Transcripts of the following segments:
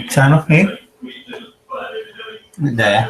Sound of me? There.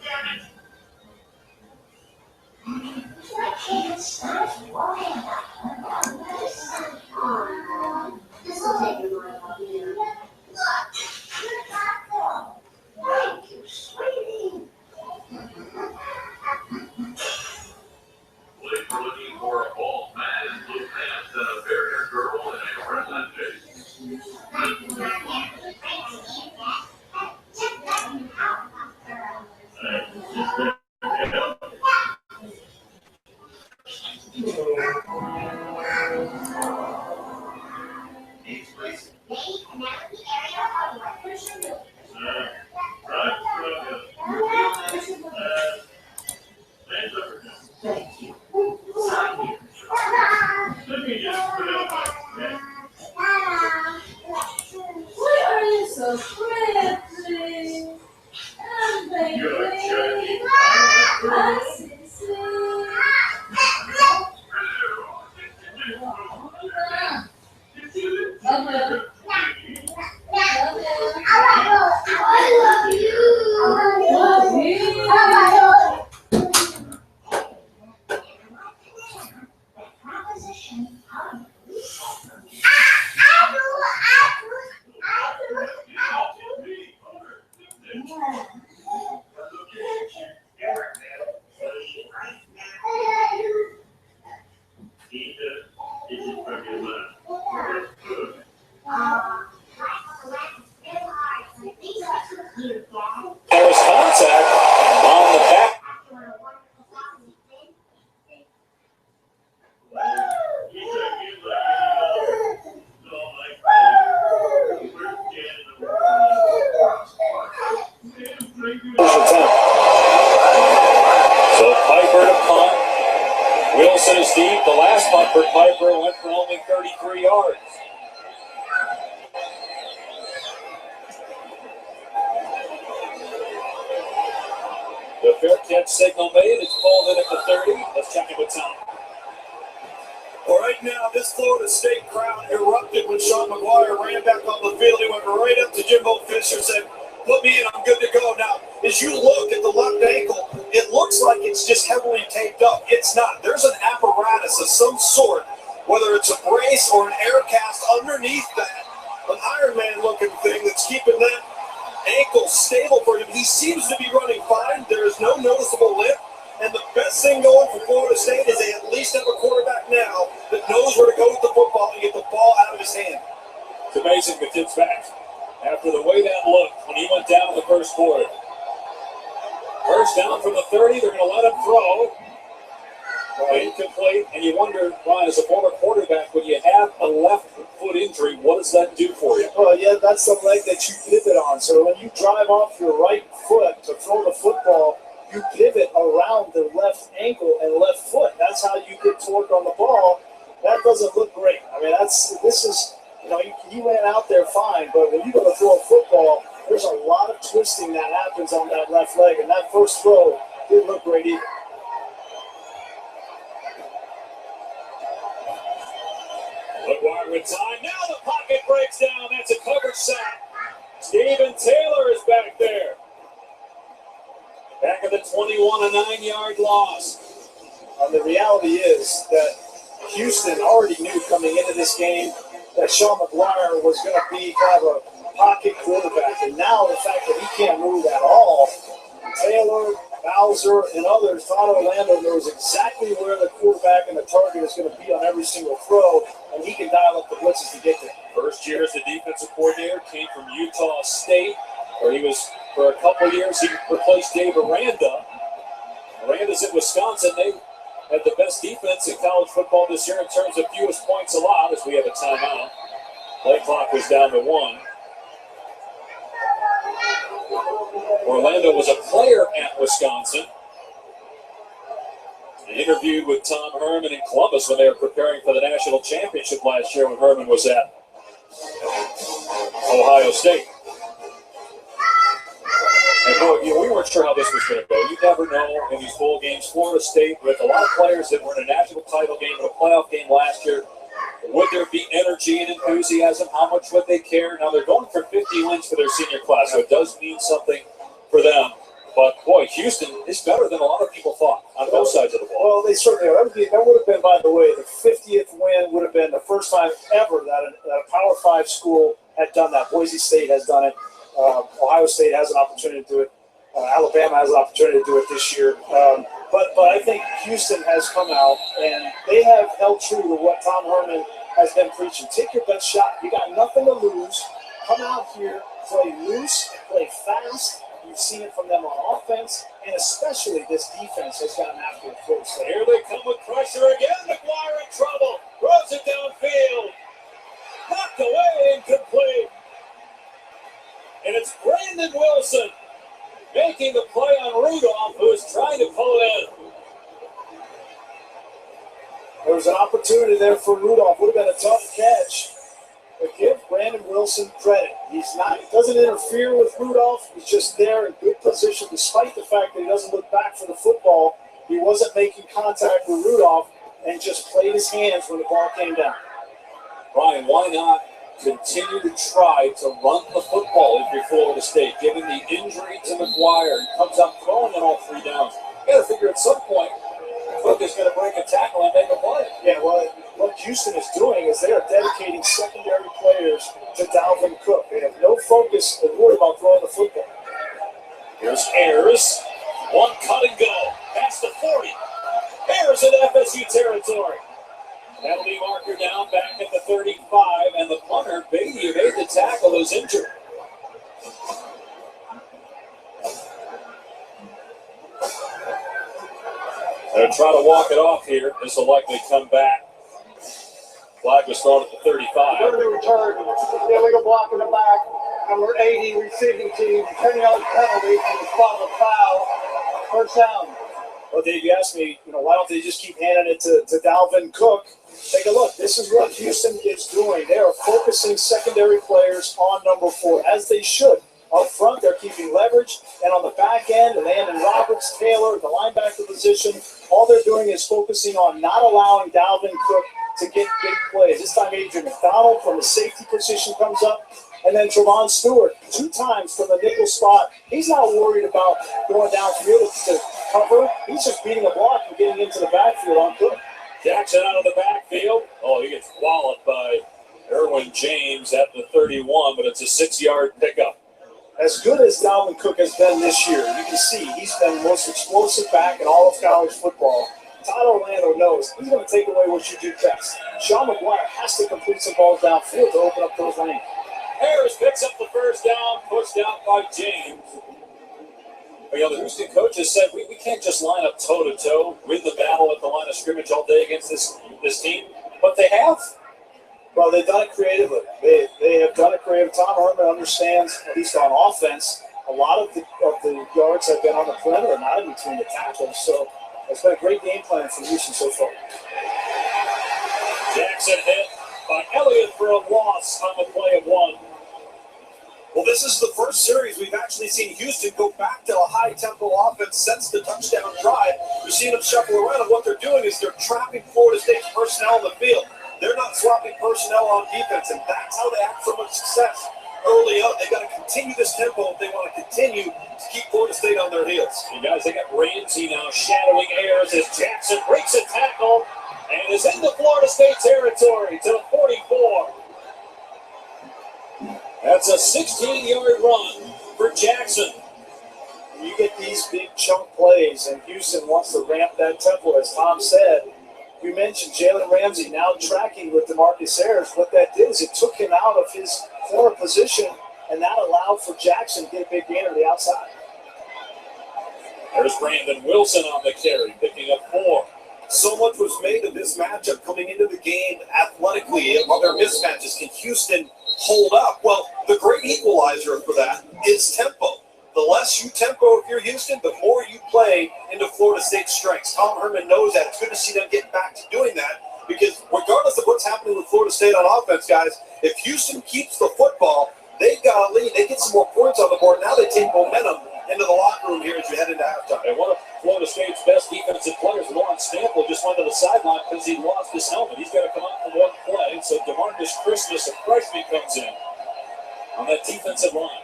Damn it! There's contact on the back. So Piper to punt. Wilson is deep. The last punt for Piper went for only 33 yards. The fair catch signal made. It's pulled in at the 30. Let's check it with Tom. Well, right now, this Florida State crowd erupted when Sean McGuire ran back on the field. He went right up to Jimbo Fisher and said, "Put me in, I'm good to go." Now, as you look at the left ankle, it looks like it's just heavily taped up. It's not. There's an apparatus of some sort, whether it's a brace or an air cast underneath that, an Iron Man looking thing that's keeping that ankle stable for him. He seems to be running fine. There is no noticeable limp. And the best thing going for Florida State is they at least have a quarterback now that knows where to go with the football and get the ball out of his hand. It's amazing the kid's back. After the way that looked when he went down in the first quarter. First down from the 30, they're going to let him throw. Incomplete, and you wonder, Ron, as a former quarterback, when you have a left foot injury, what does that do for you? Well, yeah, that's the leg that you pivot on. So when you drive off your right foot to throw the football, you pivot around the left ankle and left foot. That's how you get torque on the ball. That doesn't look great. I mean, he ran out there fine, but when you go to throw a football, there's a lot of twisting that happens on that left leg, and that first throw didn't look great either. McGuire with time. Now the pocket breaks down. That's a coverage sack. Stephen Taylor is back there. Back at the 21, a 9-yard loss. The reality is that Houston already knew coming into this game that Sean McGuire was going to be kind of a pocket quarterback. And now the fact that he can't move at all, Taylor, Bowser, and others thought Orlando knows exactly where the quarterback and the target is going to be on every single throw, and he can dial up the blitzes to get there. First year as the defensive coordinator, came from Utah State, where he was for a couple of years. He replaced Dave Aranda. Aranda's at Wisconsin. They had the best defense in college football this year in terms of fewest points allowed, as we have a timeout. Play clock was down to 1. Orlando was a player at Wisconsin. I interviewed with Tom Herman in Columbus when they were preparing for the national championship last year when Herman was at Ohio State. And boy, we weren't sure how this was going to go. You never know in these bowl games. Florida State, with a lot of players that were in a national title game and a playoff game last year, would there be energy and enthusiasm? How much would they care? Now, they're going for 50 wins for their senior class, so it does mean something for them. But, boy, Houston is better than a lot of people thought on both sides of the ball. Well, they certainly are. That would have been, by the way, the 50th win would have been the first time ever that a Power 5 school had done that. Boise State has done it. Ohio State has an opportunity to do it. Alabama has an opportunity to do it this year. But I think Houston has come out, and they have held true to what Tom Herman has been preaching. Take your best shot. You got nothing to lose. Come out here, play loose, play fast. You've seen it from them on offense, and especially this defense has gotten after it first. So here they come with pressure again. McGuire in trouble. Throws it downfield. Knocked away, incomplete. And it's Brandon Wilson making the play on Rudolph, who is trying to pull it in. There was an opportunity there for Rudolph. Would have been a tough catch. But give Brandon Wilson credit. He doesn't interfere with Rudolph. He's just there in good position, despite the fact that he doesn't look back for the football. He wasn't making contact with Rudolph and just played his hands when the ball came down. Brian, why not continue to try to run the football if you're Florida State, given the injury to McGuire? He comes up throwing on all 3 downs. You got to figure at some point, Cook is going to break a tackle and make a play. Yeah, well, what Houston is doing is they are dedicating secondary players to Dalvin Cook. They have no focus and worry about throwing the football. Here's Ayers. One cut and go. Past the 40. Ayers in FSU territory. Penalty marker down back at the 35. And the punter, Beatty, who made the tackle, is injured. They'll try to walk it off here. This will likely come back. Flag was thrown at the 35. Early return, illegal block in the back, number 80 receiving team, 10-yard penalty from the spot of a foul. First down. Well, Dave, you asked me, why don't they just keep handing it to Dalvin Cook? Take a look. This is what Houston is doing. They are focusing secondary players on number 4, as they should. Up front, they're keeping leverage, and on the back end, Landon Roberts, Taylor, the linebacker position, all they're doing is focusing on not allowing Dalvin Cook to get big plays. This time, Adrian McDonald from the safety position comes up, and then Trevon Stewart 2 times from the nickel spot. He's not worried about going downfield to cover. He's just beating a block and getting into the backfield on Cook. Jackson out of the backfield. Oh, he gets walloped by Erwin James at the 31, but it's a 6-yard pickup. As good as Dalvin Cook has been this year, you can see he's been the most explosive back in all of college football. Todd Orlando knows he's going to take away what you do best. Sean McGuire has to complete some balls downfield to open up those lanes. Harris picks up the first down, pushed out by James. The Houston coaches said we can't just line up toe-to-toe, win the battle at the line of scrimmage all day against this team, but they have. Well, they've done it creatively. They have done it creatively. Tom Herman understands, at least on offense, a lot of the yards have been on the perimeter, not in between the tackles. So it's been a great game plan from Houston so far. Jackson hit by Elliott for a loss on the play of 1. Well, this is the first series we've actually seen Houston go back to a high-tempo offense since the touchdown drive. We've seen them shuffle around, and what they're doing is they're trapping Florida State's personnel on the field. They're not swapping personnel on defense, and that's how they have so much success early on. They've got to continue this tempo if they want to continue to keep Florida State on their heels. You guys, they got Ramsey now shadowing Ayers as Jackson breaks a tackle and is into Florida State territory to the 44. That's a 16-yard run for Jackson. You get these big chunk plays, and Houston wants to ramp that tempo, as Tom said. You mentioned Jalen Ramsey now tracking with DeMarcus Ayers. What that did is it took him out of his corner position, and that allowed for Jackson to get a big gain on the outside. There's Brandon Wilson on the carry, picking up 4. So much was made of this matchup coming into the game athletically. Other mismatches, can Houston hold up? Well, the great equalizer for that is tempo. The less you tempo if you're Houston, the more you play into Florida State's strengths. Tom Herman knows that. It's good to see them getting back to doing that because regardless of what's happening with Florida State on offense, guys, if Houston keeps the football, they've got a lead. They get some more points on the board. Now they take momentum into the locker room here as we head into halftime. And one of Florida State's best defensive players, Lawrence Stample, just went to the sideline because he lost his helmet. He's got to come out for one play. So DeMarcus Christmas, a freshman, comes in on that defensive line.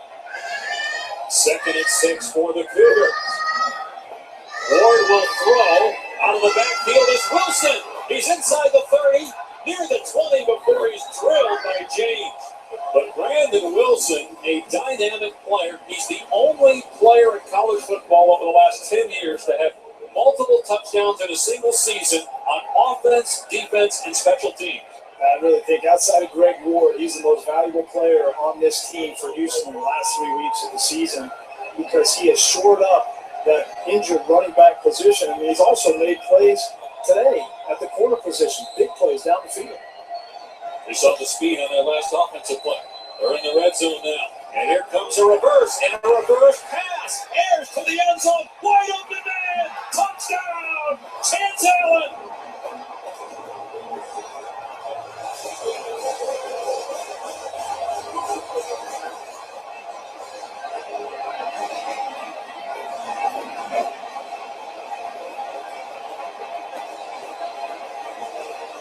2nd and 6 for the Cougars. Ward will throw. Out of the backfield is Wilson. He's inside the 30, near the 20 before he's drilled by James. But Brandon Wilson, a dynamic player, he's the only player in college football over the last 10 years to have multiple touchdowns in a single season on offense, defense, and special teams. I really think outside of Greg Ward, he's the most valuable player on this team for Houston in the last 3 weeks of the season because he has shored up that injured running back position. I mean, he's also made plays today at the corner position, big plays down the field. They saw the speed on their last offensive play. They're in the red zone now. And here comes a reverse and a reverse pass. Ayers to the end zone. Wide open man. Touchdown. Chance Allen.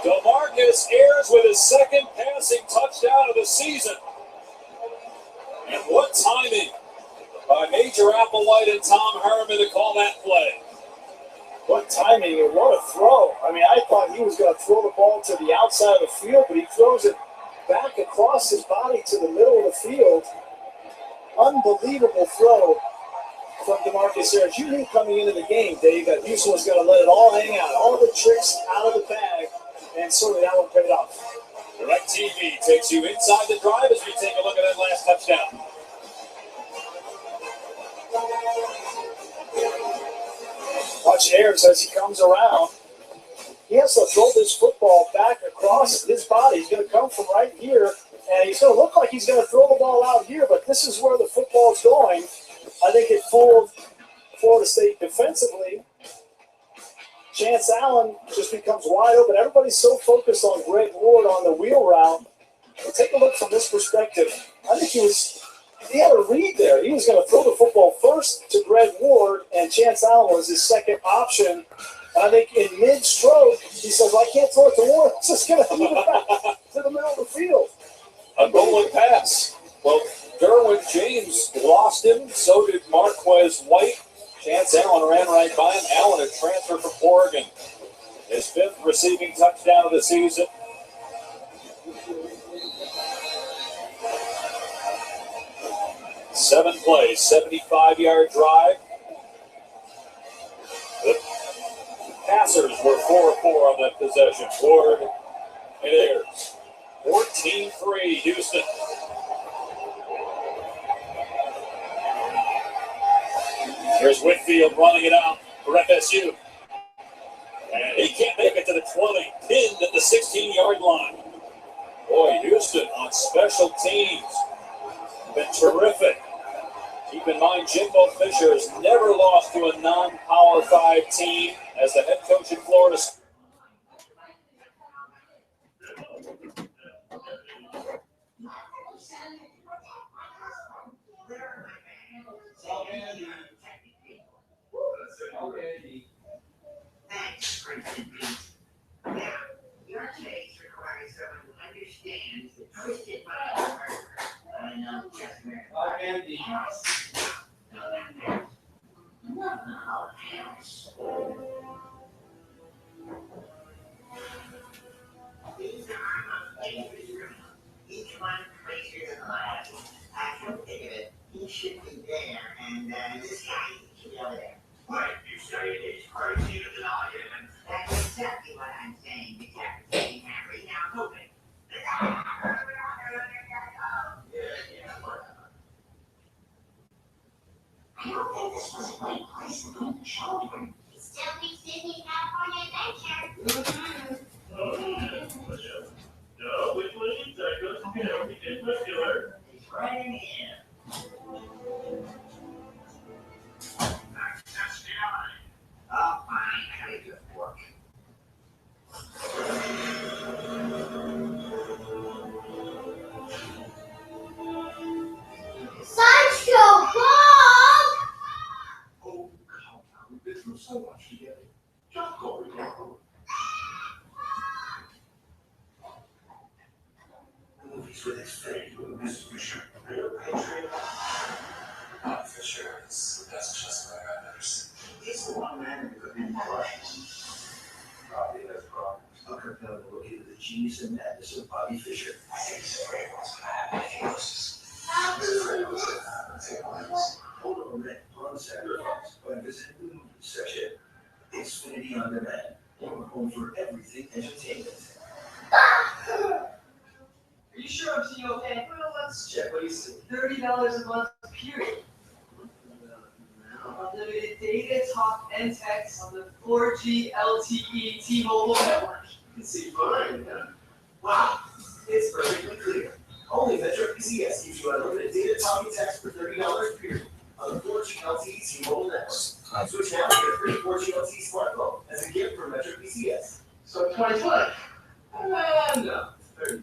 DeMarcus Ayers with his 2nd passing touchdown of the season. And what timing by Major Applewhite and Tom Herman to call that play. What timing and what a throw. I mean, I thought he was going to throw the ball to the outside of the field, but he throws it back across his body to the middle of the field. Unbelievable throw from DeMarcus Harris. You knew coming into the game, Dave, that Houston was going to let it all hang out, all the tricks out of the bag, and certainly that one paid off. DirecTV takes you inside the drive as we take a look at that last touchdown. Watch Harris as he comes around. He has to throw this football back across his body. He's going to come from right here, and he's going to look like he's going to throw the ball out here, but this is where the football's going. I think it fooled Florida State defensively. Chance Allen just becomes wide open. Everybody's so focused on Greg Ward on the wheel route. But take a look from this perspective. I think he had a read there. He was going to throw the football first to Greg Ward, and Chance Allen was his second option. And I think in mid-stroke, he says, well, I can't throw it to Ward. It's just going to move it back to the middle of the field. A bowling pass. Well, Derwin James lost him. So did Marquez White. Chance Allen ran right by him. Allen, a transfer from Oregon. His 5th receiving touchdown of the season. Seven plays, 75-yard drive. The passers were 4-4 on that possession. Ward and Ayers. 14-3 Houston. Here's Whitfield running it out for FSU. And he can't make it to the 20. Pinned at the 16-yard line. Boy, Houston on special teams. Been terrific. Keep in mind, Jimbo Fisher has never lost to a non-Power 5 team as the head coach in Florida. Thanks, Princeton Pete. Now, your case requires someone who understands the twisted mind of murder. I know just where Andy. These are our most dangerous criminals. Each one crazier than the last. Come think of it, he should be there, and this guy should be over there. What? You say he's crazier than I am? That's exactly what I'm saying, Detective Henry. Now move it. I don't think this was a great place to put the children. It still beats Disney California Adventure. No, which one you take us? You know, we did muscular. It's right in here. That's the eye. Oh, fine. I gotta do it work. Sideshow Bob! Oh, come on. We've been through so much together. Just go with it. Movies with his fate, Mr. Fisher. Real patriot. Not Fisher. It's the best chess player I've ever seen. He's the one man who could be crushed. Probably has problems. I'll compare the look into the genius and madness of Bobby Fischer. I think he's afraid what's going to happen if he loses. How He's afraid what's going to happen if he wins. Hold on a minute. On sacrifice by visiting the movie section. Xfinity on demand. Your home for everything entertainment. Are you sure I'm seeing okay? Well, let's check. What do you see? $30 a month, period. Unlimited data, talk, and text on the 4G LTE T-Mobile network. You can see fine. Yeah. Wow, it's perfectly clear. Only Metro PCS gives you unlimited data, talk, and text for $30 period on the 4G LTE T-Mobile network. Switch now to get a free 4G LTE smartphone as a gift from Metro PCS. So 2020? No, 30